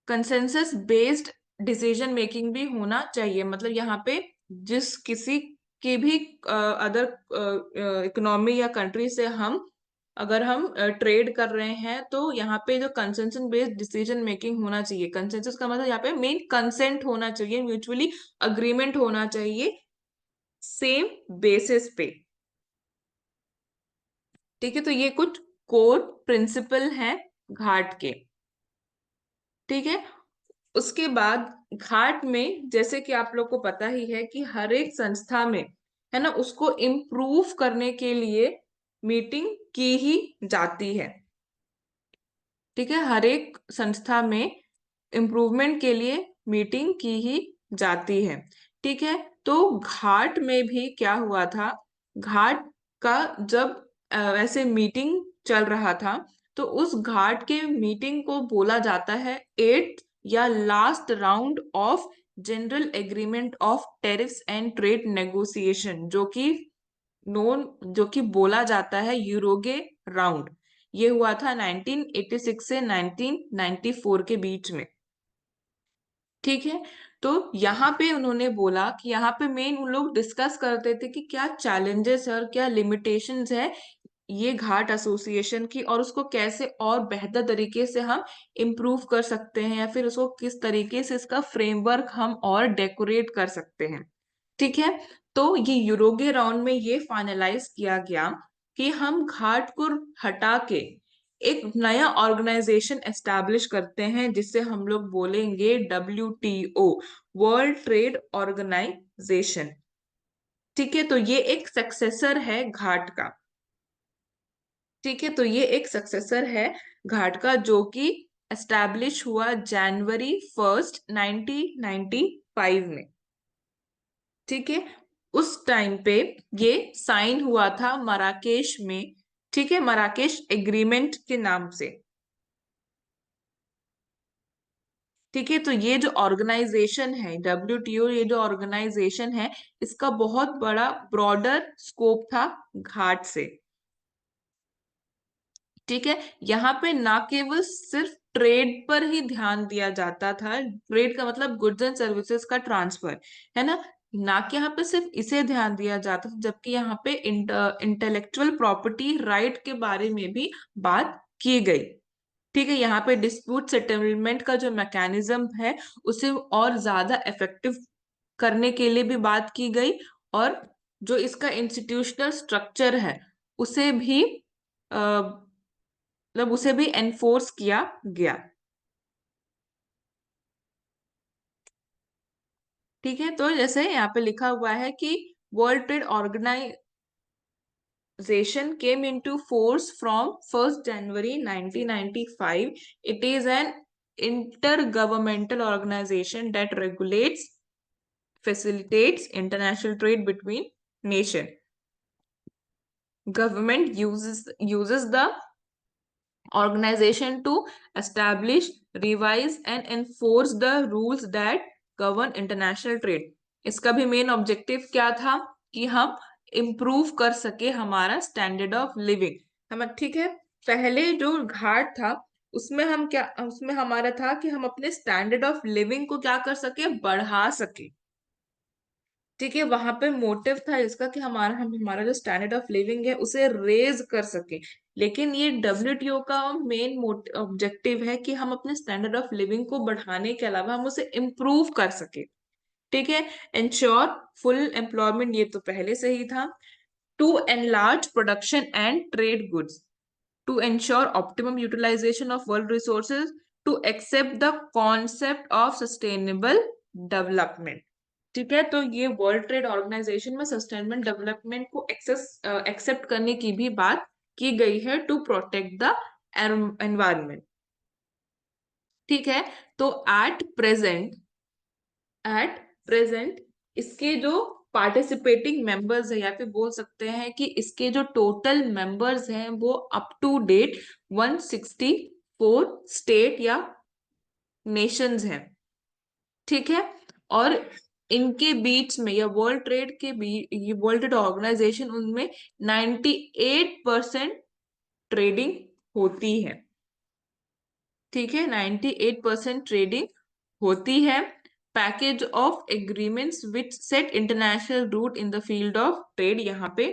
consensus based decision making भी होना चाहिए, मतलब यहाँ पे जिस किसी की भी अदर इकोनॉमी या कंट्री से हम अगर हम ट्रेड कर रहे हैं तो यहाँ पे जो कंसेंसस बेस्ड डिसीजन मेकिंग होना चाहिए। कंसेंसस का मतलब यहाँ पे मेन कंसेंट होना चाहिए, म्यूचुअली अग्रीमेंट होना चाहिए सेम बेसिस पे। ठीक है, तो ये कुछ कोर प्रिंसिपल हैं घाट के। ठीक है। उसके बाद घाट में जैसे कि आप लोग को पता ही है कि हर एक संस्था में है ना, उसको इम्प्रूव करने के लिए मीटिंग की ही जाती है। ठीक है, हर एक संस्था में इम्प्रूवमेंट के लिए मीटिंग की ही जाती है। ठीक है, तो घाट में भी क्या हुआ था, घाट का जब ऐसे मीटिंग चल रहा था तो उस घाट के मीटिंग को बोला जाता है एट या last round of general agreement of tariffs and trade negotiation, जो कि बोला जाता है यूरोगे राउंड। ये हुआ था 1986 से 1994 के बीच में। ठीक है, तो यहाँ पे उन्होंने बोला कि यहाँ पे मेन उन लोग डिस्कस करते थे कि क्या चैलेंजेस है और क्या लिमिटेशंस है ये घाट एसोसिएशन की, और उसको कैसे और बेहतर तरीके से हम इम्प्रूव कर सकते हैं या फिर उसको किस तरीके से इसका फ्रेमवर्क हम और डेकोरेट कर सकते हैं। ठीक है, तो ये यूरोगे राउंड में ये फाइनलाइज किया गया कि हम घाट को हटा के एक नया ऑर्गेनाइजेशन एस्टैब्लिश करते हैं जिसे हम लोग बोलेंगे WTO, वर्ल्ड ट्रेड ऑर्गेनाइजेशन। ठीक है, तो ये एक सक्सेसर है घाट का। ठीक है, तो ये एक सक्सेसर है घाट का जो कि एस्टैब्लिश हुआ January 1 1995 में। ठीक है, उस टाइम पे ये साइन हुआ था मराकेश में। ठीक है, मराकेश एग्रीमेंट के नाम से। ठीक है, तो ये जो ऑर्गेनाइजेशन है WTO, ये जो ऑर्गेनाइजेशन है इसका बहुत बड़ा ब्रॉडर स्कोप था घाट से। ठीक है, यहाँ पे ना केवल सिर्फ ट्रेड पर ही ध्यान दिया जाता था, ट्रेड का मतलब गुड्स एंड सर्विसेज का ट्रांसफर, है ना कि यहाँ पे सिर्फ इसे ध्यान दिया जाता था, जबकि यहाँ पे इंटेलेक्चुअल प्रॉपर्टी राइट के बारे में भी बात की गई। ठीक है, यहाँ पे डिस्प्यूट सेटलमेंट का जो मैकेनिज्म है उसे और ज्यादा इफेक्टिव करने के लिए भी बात की गई, और जो इसका इंस्टीट्यूशनल स्ट्रक्चर है उसे भी मतलब उसे भी एनफोर्स किया गया। ठीक है, तो जैसे यहाँ पे लिखा हुआ है कि World Trade Organization came into force from 1st January 1995. It is an intergovernmental organization that regulates, facilitates international trade between nation. Government uses the organization to establish, revise and enforce the rules that govern international trade. इसका भी main objective क्या था कि हम improve कर सके हमारा standard of living. हम ठीक है, पहले जो घाट था उसमें हमारा था कि हम अपने स्टैंडर्ड ऑफ लिविंग को क्या कर सके, बढ़ा सके। ठीक है, वहां पे मोटिव था इसका कि हमारा जो स्टैंडर्ड ऑफ लिविंग है उसे रेज कर सके। लेकिन ये WTO का मेन ऑब्जेक्टिव है कि हम अपने स्टैंडर्ड ऑफ लिविंग को बढ़ाने के अलावा हम उसे इम्प्रूव कर सके। ठीक है, इंश्योर फुल एम्प्लॉयमेंट, ये तो पहले से ही था। To enlarge production and trade goods, to ensure optimum utilisation of world resources, to accept the concept of sustainable development. ठीक है, तो ये वर्ल्ड ट्रेड ऑर्गेनाइजेशन में सस्टेनेबल डेवलपमेंट को एक्सेप्ट करने की भी बात की गई है, टू प्रोटेक्ट द एनवायरमेंट। ठीक है, तो एट प्रेजेंट इसके जो पार्टिसिपेटिंग मेंबर्स है या फिर बोल सकते हैं कि इसके जो टोटल मेंबर्स हैं वो अप टू डेट 164 स्टेट या नेशंस हैं, ठीक है। और इनके बीच में या वर्ल्ड ट्रेड के बीच, ये वर्ल्ड ट्रेड ऑर्गेनाइजेशन, उनमें 98% ट्रेडिंग होती है, ठीक है। 98% ट्रेडिंग होती है। Package of agreements which set international route in the field of trade, यहाँ पे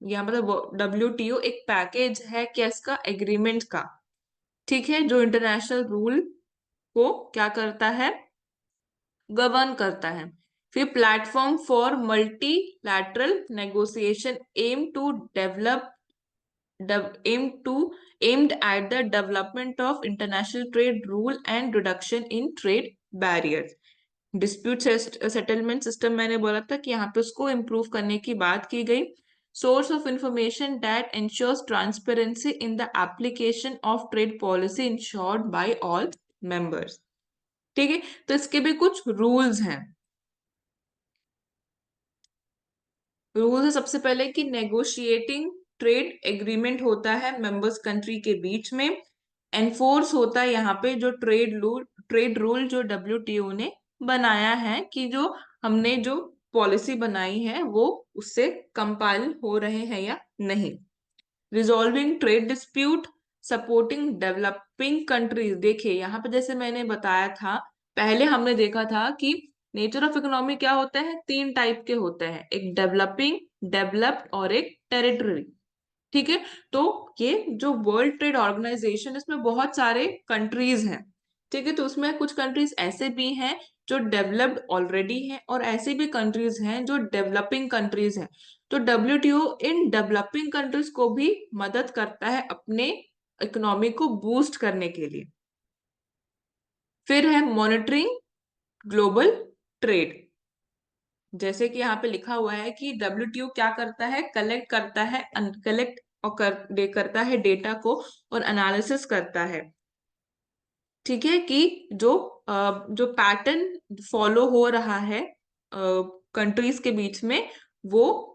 यहाँ मतलब WTO एक पैकेज है क्या इसका, एग्रीमेंट का, ठीक है, जो इंटरनेशनल रूल को क्या करता है, गवर्न करता है। फिर platform for multilateral negotiation aim to develop aim to aimed at the development of international trade rule and reduction in trade barriers. Dispute settlement system मैंने बोला था कि यहाँ पे उसको इम्प्रूव करने की बात की गई। Source of information that ensures transparency in the application of trade policy ensured by all members, ठीक है। तो इसके भी कुछ रूल्स हैं। रूल्स है सबसे पहले कि नेगोशिएटिंग ट्रेड एग्रीमेंट होता है मेंबर्स कंट्री के बीच में। एनफोर्स होता है यहाँ पे जो ट्रेड रूल जो WTO ने बनाया है, कि जो हमने जो पॉलिसी बनाई है वो उससे कंपाइल हो रहे हैं या नहीं। Resolving trade dispute, supporting developing countries. देखिए यहाँ पे जैसे मैंने बताया था, पहले हमने देखा था कि नेचर ऑफ इकोनॉमी क्या होता है, तीन टाइप के होते हैं, एक डेवलपिंग, डेवलप्ड और एक टेरिटरी, ठीक है। तो ये जो वर्ल्ड ट्रेड ऑर्गेनाइजेशन, इसमें बहुत सारे कंट्रीज हैं, ठीक है। तो उसमें कुछ कंट्रीज ऐसे भी हैं जो डेवलप्ड ऑलरेडी हैं, और ऐसे भी कंट्रीज हैं जो डेवलपिंग कंट्रीज हैं। तो WTO इन डेवलपिंग कंट्रीज को भी मदद करता है अपने इकोनॉमी को बूस्ट करने के लिए। फिर है मॉनिटरिंग ग्लोबल ट्रेड। जैसे कि यहाँ पे लिखा हुआ है कि WTO क्या करता है, कलेक्ट करता है, कलेक्ट और करता है डेटा को, और एनालिसिस करता है, ठीक है, कि जो पैटर्न फॉलो हो रहा है कंट्रीज के बीच में, वो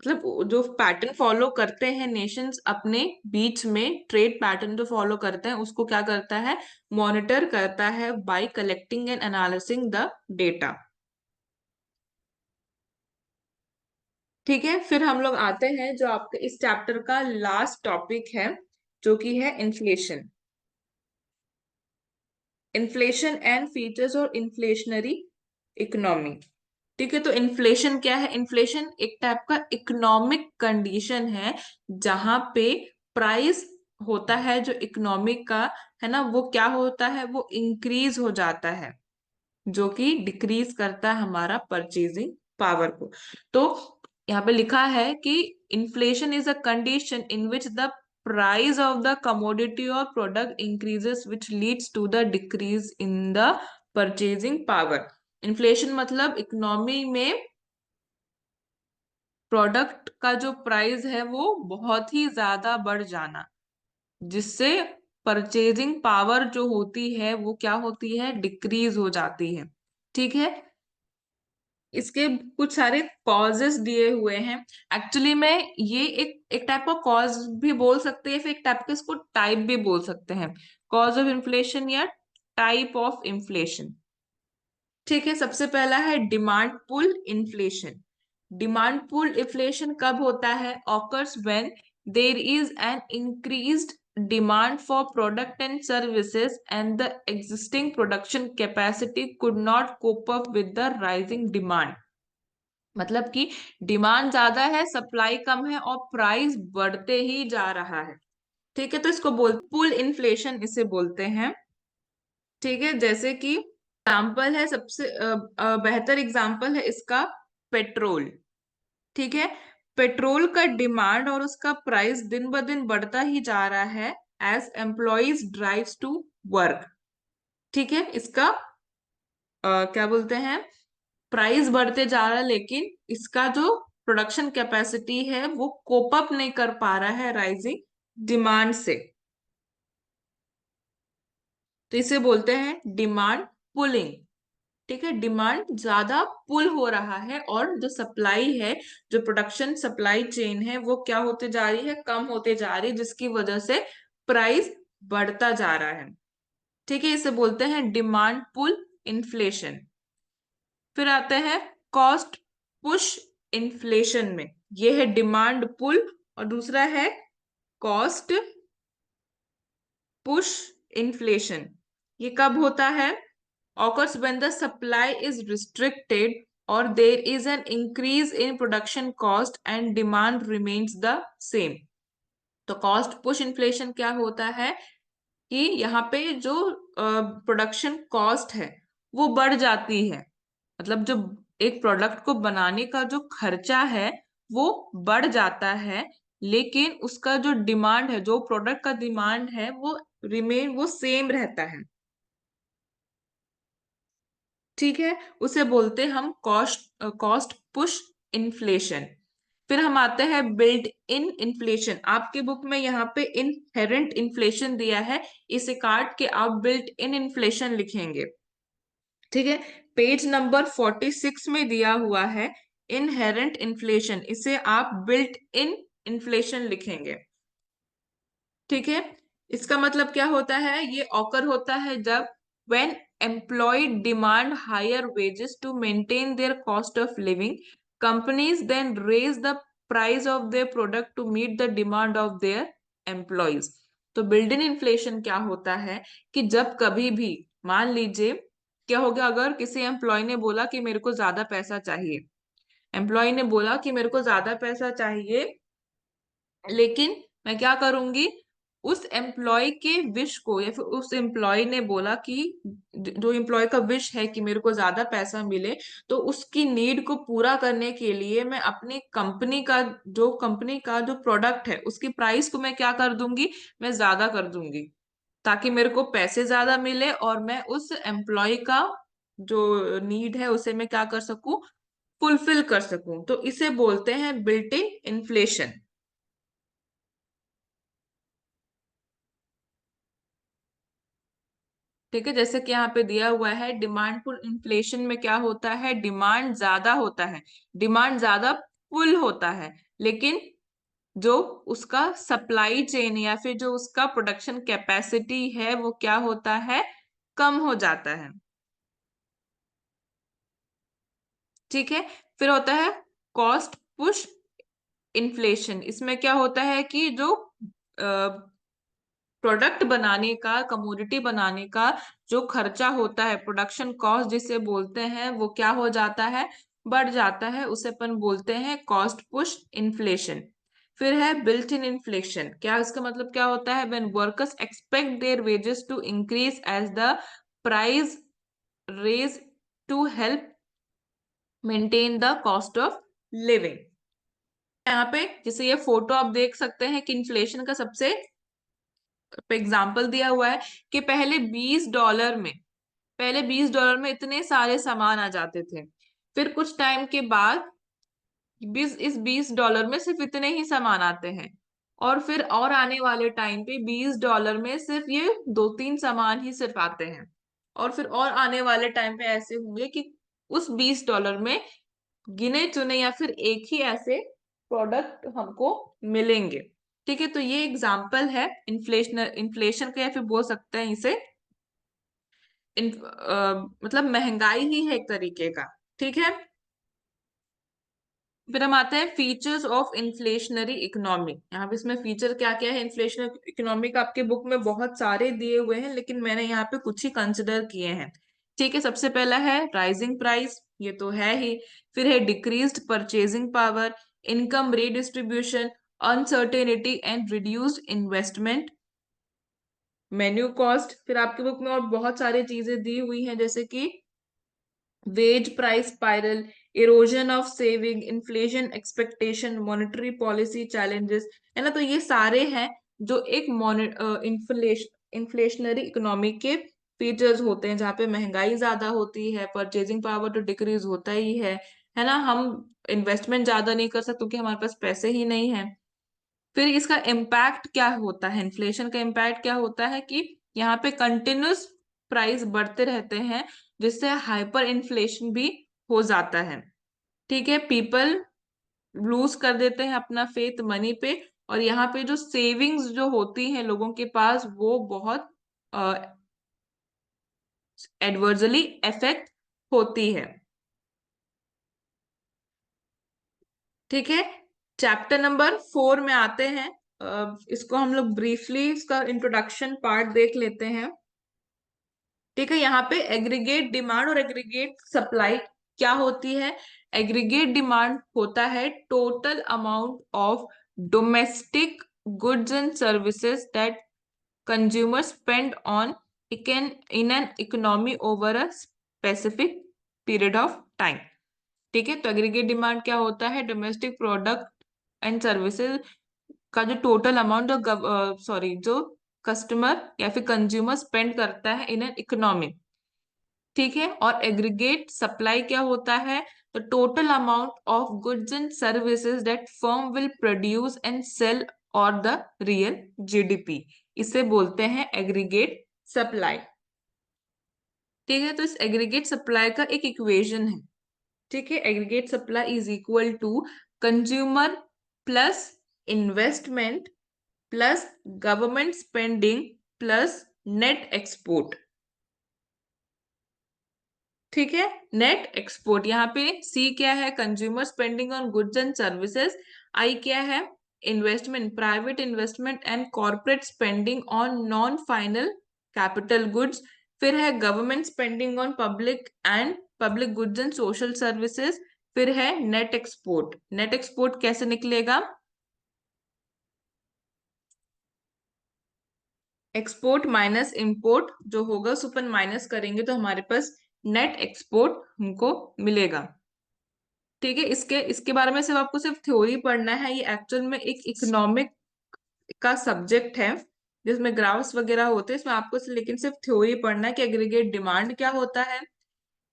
मतलब जो पैटर्न फॉलो करते हैं नेशंस अपने बीच में, ट्रेड पैटर्न जो फॉलो करते हैं उसको क्या करता है, मॉनिटर करता है by collecting and analysing the data, ठीक है। फिर हम लोग आते हैं जो आपके इस चैप्टर का लास्ट टॉपिक है, जो कि है इन्फ्लेशन। इन्फ्लेशन एंड फीचर्स और इन्फ्लेशनरी इकोनॉमी, ठीक है। तो इन्फ्लेशन क्या है, इन्फ्लेशन एक टाइप का इकोनॉमिक कंडीशन है जहां पे प्राइस होता है जो इकोनॉमिक का है ना, वो क्या होता है, वो इंक्रीज हो जाता है, जो कि डिक्रीज करता है हमारा परचेजिंग पावर को। तो यहाँ पे लिखा है कि inflation is a condition in which the price of the commodity और product increases which leads to the decrease in the purchasing power. Inflation मतलब इकोनॉमी में प्रोडक्ट का जो प्राइस है वो बहुत ही ज्यादा बढ़ जाना, जिससे परचेजिंग पावर जो होती है वो क्या होती है, डिक्रीज हो जाती है, ठीक है। इसके कुछ सारे कॉजेस दिए हुए हैं। एक्चुअली में ये एक एक टाइप का कॉज भी बोल सकते हैं, फिर एक टाइप का इसको टाइप भी बोल सकते हैं, कॉज ऑफ इन्फ्लेशन या टाइप ऑफ इन्फ्लेशन, ठीक है। सबसे पहला है demand pull inflation. Demand pull inflation कब होता है, occurs when there is an increased demand for product and services and the existing production capacity could not cope up with the rising demand. मतलब कि डिमांड ज्यादा है, supply कम है, और price बढ़ते ही जा रहा है, ठीक है। तो इसको पुल इन्फ्लेशन इसे बोलते हैं, ठीक है। जैसे कि एग्जाम्पल है, सबसे बेहतर एग्जाम्पल है इसका पेट्रोल, ठीक है। पेट्रोल का डिमांड और उसका प्राइस दिन ब दिन बढ़ता ही जा रहा है as employees drives to work, ठीक है। इसका क्या बोलते हैं, प्राइस बढ़ते जा रहा है, लेकिन इसका जो प्रोडक्शन कैपेसिटी है वो कोप अप नहीं कर पा रहा है राइजिंग डिमांड से, तो इसे बोलते हैं डिमांड पुलिंग, ठीक है। डिमांड ज्यादा पुल हो रहा है, और जो सप्लाई है, जो प्रोडक्शन सप्लाई चेन है, वो क्या होते जा रही है, कम होते जा रही है, जिसकी वजह से प्राइस बढ़ता जा रहा है, ठीक है, इसे बोलते हैं डिमांड पुल इन्फ्लेशन। फिर आते हैं कॉस्ट पुश इन्फ्लेशन में, ये है डिमांड पुल और दूसरा है कॉस्ट पुश इन्फ्लेशन। ये कब होता है? occurs when the supply is restricted or there is an increase in production cost and demand remains the same। तो कॉस्ट पुश इन्फ्लेशन क्या होता है कि यहाँ पे जो प्रोडक्शन कॉस्ट है वो बढ़ जाती है, मतलब जो एक प्रोडक्ट को बनाने का जो खर्चा है वो बढ़ जाता है, लेकिन उसका जो डिमांड है, जो प्रोडक्ट का डिमांड है वो सेम रहता है। ठीक है, उसे बोलते हैं हम कॉस्ट पुश इन्फ्लेशन। फिर हम आते हैं बिल्ट इन इन्फ्लेशन। आपके बुक में यहाँ पे इनहेरेंट इन्फ्लेशन दिया है, इसे काट के आप बिल्ट इन इन्फ्लेशन लिखेंगे। ठीक है, पेज नंबर 46 में दिया हुआ है इनहेरेंट इन्फ्लेशन, इसे आप बिल्ट इन इन्फ्लेशन लिखेंगे। ठीक है, इसका मतलब क्या होता है? ये ऑकर होता है जब when employed demand higher wages to maintain their cost of living, companies then raise the price of their product to meet the demand of their employees। तो बिल्ड इन इन्फ्लेशन क्या होता है कि जब कभी भी, मान लीजिए क्या हो गया, अगर किसी एम्प्लॉय ने बोला कि मेरे को ज्यादा पैसा चाहिए, एम्प्लॉय ने बोला कि मेरे को ज्यादा पैसा चाहिए, लेकिन मैं क्या करूंगी, उस एम्प्लॉय के विश को, या फिर उस एम्प्लॉय ने बोला कि जो एम्प्लॉय का विश है कि मेरे को ज्यादा पैसा मिले, तो उसकी नीड को पूरा करने के लिए मैं अपनी कंपनी का जो प्रोडक्ट है उसकी प्राइस को मैं क्या कर दूंगी, मैं ज्यादा कर दूंगी, ताकि मेरे को पैसे ज्यादा मिले और मैं उस एम्प्लॉय का जो नीड है उसे मैं क्या कर सकूं, फुलफिल कर सकूं। तो इसे बोलते हैं बिल्ट इन इन्फ्लेशन। ठीक है, जैसे कि यहाँ पे दिया हुआ है डिमांड पुल इन्फ्लेशन में क्या होता है, डिमांड ज्यादा होता है, डिमांड ज्यादा पुल होता है, लेकिन जो उसका सप्लाई चेन या फिर जो उसका प्रोडक्शन कैपेसिटी है वो क्या होता है, कम हो जाता है। ठीक है, फिर होता है कॉस्ट पुश इन्फ्लेशन। इसमें क्या होता है कि जो प्रोडक्ट बनाने का, कमोडिटी बनाने का जो खर्चा होता है, प्रोडक्शन कॉस्ट जिसे बोलते हैं, वो क्या हो जाता है, बढ़ जाता है, उसे अपन बोलते हैं कॉस्ट पुश इन्फ्लेशन। फिर है बिल्ट इन इन्फ्लेशन। क्या इसका मतलब क्या होता है? When workers expect their wages to increase as the price raise to help maintain the cost of living. यहाँ पे जैसे ये फोटो आप देख सकते हैं कि इन्फ्लेशन का सबसे एग्जाम्पल दिया हुआ है कि पहले 20 डॉलर में इतने सारे सामान आ जाते थे, फिर कुछ टाइम के बाद 20 डॉलर में सिर्फ इतने ही सामान आते हैं, और फिर और आने वाले टाइम पे 20 डॉलर में सिर्फ ये 2-3 सामान ही सिर्फ आते हैं, और फिर और आने वाले टाइम पे ऐसे होंगे कि उस 20 डॉलर में गिने चुने या फिर एक ही ऐसे प्रोडक्ट हमको मिलेंगे। ठीक है, तो ये एग्जाम्पल है इन्फ्लेशन का, या फिर बोल सकते हैं इसे मतलब महंगाई ही है एक तरीके का। ठीक है, फिर हम आते हैं फीचर्स ऑफ इन्फ्लेशनरी इकोनॉमी। यहाँ पे इसमें फीचर क्या क्या है इन्फ्लेशनरी इकोनॉमी का, आपके बुक में बहुत सारे दिए हुए हैं, लेकिन मैंने यहाँ पे कुछ ही कंसिडर किए हैं। ठीक है, सबसे पहला है राइजिंग प्राइस, ये तो है ही। फिर है decreased purchasing power, income redistribution, uncertainty and reduced investment, menu cost. फिर आपके बुक में और बहुत सारी चीजें दी हुई हैं, जैसे कि wage price spiral, erosion of saving, inflation expectation, monetary policy challenges, है ना। तो ये सारे हैं जो एक इन्फ्लेशनरी इकोनॉमी के फीचर्स होते हैं, जहाँ पे महंगाई ज्यादा होती है, परचेजिंग पावर तो डिक्रीज होता ही है ना। हम इन्वेस्टमेंट ज्यादा नहीं कर सकते क्योंकि हमारे पास पैसे ही नहीं है। फिर इसका इम्पैक्ट क्या होता है, इन्फ्लेशन का इम्पैक्ट क्या होता है कि यहाँ पे कंटिन्यूस प्राइस बढ़ते रहते हैं, जिससे हाइपर इन्फ्लेशन भी हो जाता है। ठीक है, पीपल लूज कर देते हैं अपना फेथ मनी पे, और यहाँ पे जो सेविंग्स जो होती हैं लोगों के पास वो बहुत एडवर्सली अफेक्ट होती है। ठीक है, चैप्टर नंबर 4 में आते हैं। इसको हम लोग ब्रीफली इसका इंट्रोडक्शन पार्ट देख लेते हैं। ठीक है, यहाँ पे एग्रीगेट डिमांड और एग्रीगेट सप्लाई क्या होती है। एग्रीगेट डिमांड होता है total amount of domestic goods and services that consumer spend on in an economy over a specific period of time. ठीक है, तो एग्रीगेट डिमांड क्या होता है, डोमेस्टिक प्रोडक्ट एंड सर्विसेज का जो टोटल अमाउंट जो सॉरी जो कस्टमर या फिर कंज्यूमर स्पेंड करता है इन एन इकोनॉमी। ठीक है, और एग्रीगेट सप्लाई क्या होता है, the total amount of goods and services that firm will produce and sell और द रियल जीडीपी, इसे बोलते हैं एग्रीगेट सप्लाई। ठीक है, तो इस एग्रीगेट सप्लाई का एक इक्वेशन है। ठीक है, aggregate supply is equal to consumer plus investment plus government spending plus net export. ठीक है, नेट एक्सपोर्ट, यहाँ पे सी क्या है, consumer spending on goods and services. I क्या है, investment, private investment and corporate spending on non final capital goods. फिर है government spending on public goods and social services. फिर है नेट एक्सपोर्ट। नेट एक्सपोर्ट कैसे निकलेगा, एक्सपोर्ट माइनस इंपोर्ट जो होगा उस अपन माइनस करेंगे तो हमारे पास नेट एक्सपोर्ट हमको मिलेगा। ठीक है, इसके इसके बारे में सिर्फ आपको सिर्फ थ्योरी पढ़ना है, ये एक्चुअल में एक इकोनॉमिक का सब्जेक्ट है जिसमें ग्राफ्स वगैरह होते हैं। इसमें आपको लेकिन सिर्फ थ्योरी पढ़ना है कि एग्रीगेट डिमांड क्या होता है।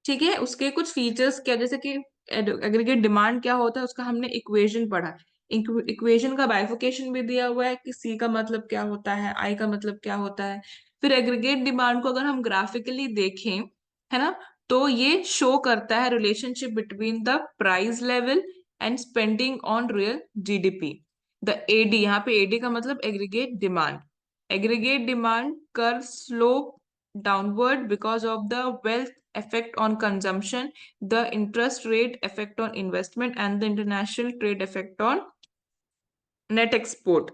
ठीक है, उसके कुछ फीचर्स क्या, जैसे कि एग्रीगेट डिमांड क्या होता है उसका हमने इक्वेशन पढ़ा। इक्वेशन का बाइफिकेशन भी दिया हुआ है कि सी का मतलब क्या होता है, आई का मतलब क्या होता है। फिर एग्रीगेट डिमांड को अगर हम ग्राफिकली देखें, है ना, तो ये शो करता है relationship between the price level and spending on real GDP. The AD, यहाँ पे एडी का मतलब aggregate demand. Aggregate demand curve slope downward because of the wealth effect on consumption, the interest rate effect on investment, and the international trade effect on net export।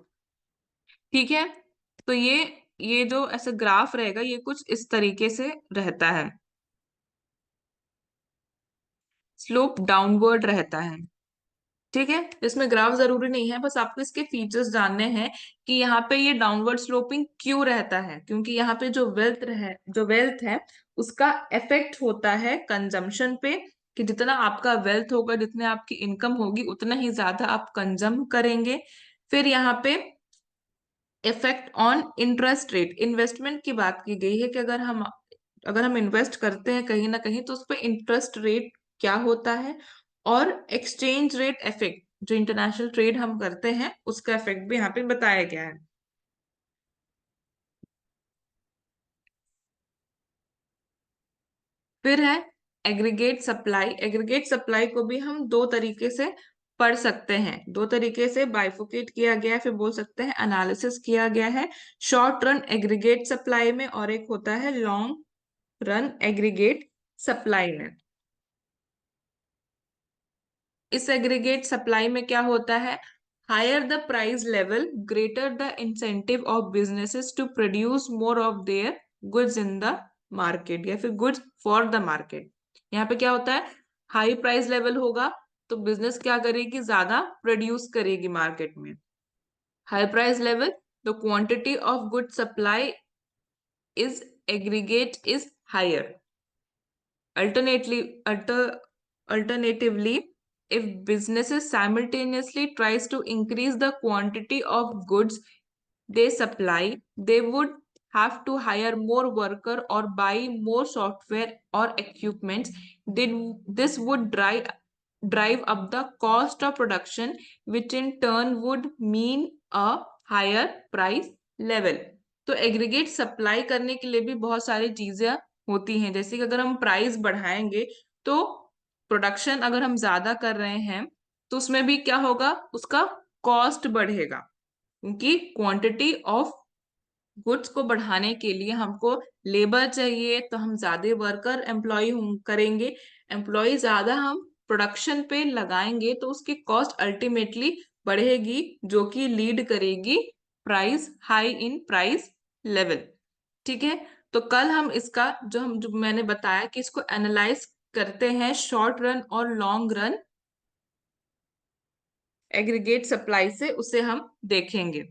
ठीक है, तो ये जो ऐसा ग्राफ रहेगा ये कुछ इस तरीके से रहता है, स्लोप डाउनवर्ड रहता है। ठीक है, इसमें ग्राफ जरूरी नहीं है, बस आपको इसके फीचर्स जानने हैं कि यहाँ पे ये डाउनवर्ड स्लोपिंग क्यों रहता है, क्योंकि यहाँ पे जो वेल्थ है उसका इफेक्ट होता है कंजम्पशन पे, कि जितना आपका वेल्थ होगा, जितने आपकी इनकम होगी उतना ही ज्यादा आप कंजम करेंगे। फिर यहाँ पे effect on interest rate, investment की बात की गई है कि अगर हम इन्वेस्ट करते हैं कहीं ना कहीं तो उस पर इंटरेस्ट रेट क्या होता है, और एक्सचेंज रेट इफेक्ट, जो इंटरनेशनल ट्रेड हम करते हैं उसका इफेक्ट भी यहाँ पे बताया गया है। फिर है एग्रीगेट सप्लाई। एग्रीगेट सप्लाई को भी हम दो तरीके से पढ़ सकते हैं, दो तरीके से बाइफोकेट किया गया है, फिर बोल सकते हैं एनालिसिस किया गया है। शॉर्ट रन एग्रीगेट सप्लाई में और एक होता है लॉन्ग रन एग्रीगेट सप्लाई में। इस एग्रीगेट सप्लाई में क्या होता है, higher the price level greater the incentive of businesses to produce more of their goods in the market या फिर गुड्स फॉर द मार्केट। यहाँ पे क्या होता है, हाई प्राइस लेवल होगा तो बिजनेस क्या करेगी, ज्यादा प्रोड्यूस करेगी मार्केट में। High price level, the quantity of good supply is aggregate is higher. Alternatively, if businesses simultaneously tries to increase the quantity of goods they supply, they would have to hire more worker or buy more software or equipments. This would drive up the cost of production, which in turn would mean a higher price level। तो aggregate supply करने के लिए भी बहुत सारी चीजें होती हैं, जैसे कि अगर हम प्राइस बढ़ाएंगे तो प्रोडक्शन अगर हम ज्यादा कर रहे हैं तो उसमें भी क्या होगा, उसका कॉस्ट बढ़ेगा, क्योंकि क्वांटिटी ऑफ गुड्स को बढ़ाने के लिए हमको लेबर चाहिए, तो हम ज्यादा वर्कर एम्प्लॉय करेंगे। एम्प्लॉय ज्यादा हम प्रोडक्शन पे लगाएंगे तो उसकी कॉस्ट अल्टीमेटली बढ़ेगी, जो कि लीड करेगी price high in price level. ठीक है। तो कल हम इसका जो मैंने बताया कि इसको एनालाइज करते हैं शॉर्ट रन और लॉन्ग रन एग्रीगेट सप्लाई से, उसे हम देखेंगे।